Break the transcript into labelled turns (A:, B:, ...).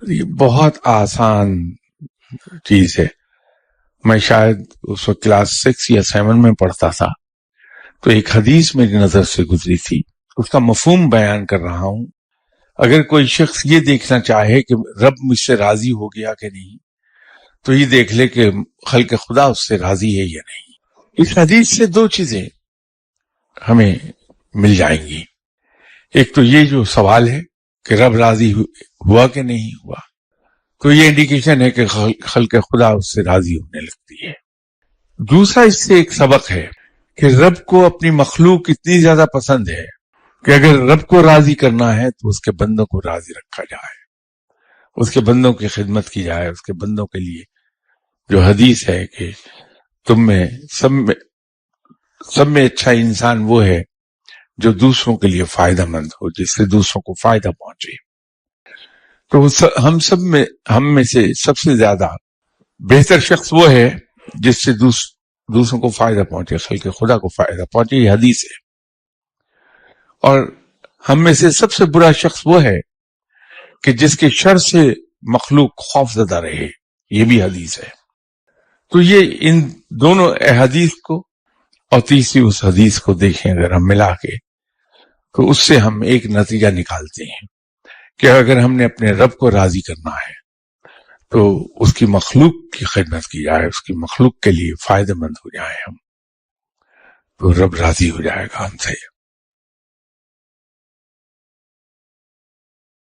A: یہ بہت آسان چیز ہے. میں شاید اس وقت کلاس 6 یا 7 میں پڑھتا تھا، تو ایک حدیث میری نظر سے گزری تھی، اس کا مفہوم بیان کر رہا ہوں. اگر کوئی شخص یہ دیکھنا چاہے کہ رب مجھ سے راضی ہو گیا کہ نہیں، تو یہ دیکھ لے کہ خلق خدا اس سے راضی ہے یا نہیں. اس حدیث سے 2 چیزیں ہمیں مل جائیں گی. ایک تو یہ جو سوال ہے کہ رب راضی ہوا کہ نہیں ہوا، تو یہ انڈیکیشن ہے کہ خلق خدا اس سے راضی ہونے لگتی ہے. دوسرا اس سے ایک سبق ہے کہ رب کو اپنی مخلوق اتنی زیادہ پسند ہے کہ اگر رب کو راضی کرنا ہے تو اس کے بندوں کو راضی رکھا جائے، اس کے بندوں کی خدمت کی جائے. اس کے بندوں کے لیے جو حدیث ہے کہ تم میں سب میں اچھا انسان وہ ہے جو دوسروں کے لیے فائدہ مند ہو، جس سے دوسروں کو فائدہ پہنچے. تو ہم میں سے سب سے زیادہ بہتر شخص وہ ہے جس سے دوسروں کو فائدہ پہنچے، خلق خدا کو فائدہ پہنچے. یہ حدیث ہے. اور ہم میں سے سب سے برا شخص وہ ہے کہ جس کے شر سے مخلوق خوف زدہ رہے. یہ بھی حدیث ہے. تو یہ ان دونوں احادیث کو اور تیسری اس حدیث کو دیکھیں اگر ہم ملا کے، تو اس سے ہم ایک نتیجہ نکالتے ہیں کہ اگر ہم نے اپنے رب کو راضی کرنا ہے تو اس کی مخلوق کی خدمت کی جائے، اس کی مخلوق کے لیے فائدہ مند ہو جائے ہم، تو رب راضی ہو جائے گا ہم سے.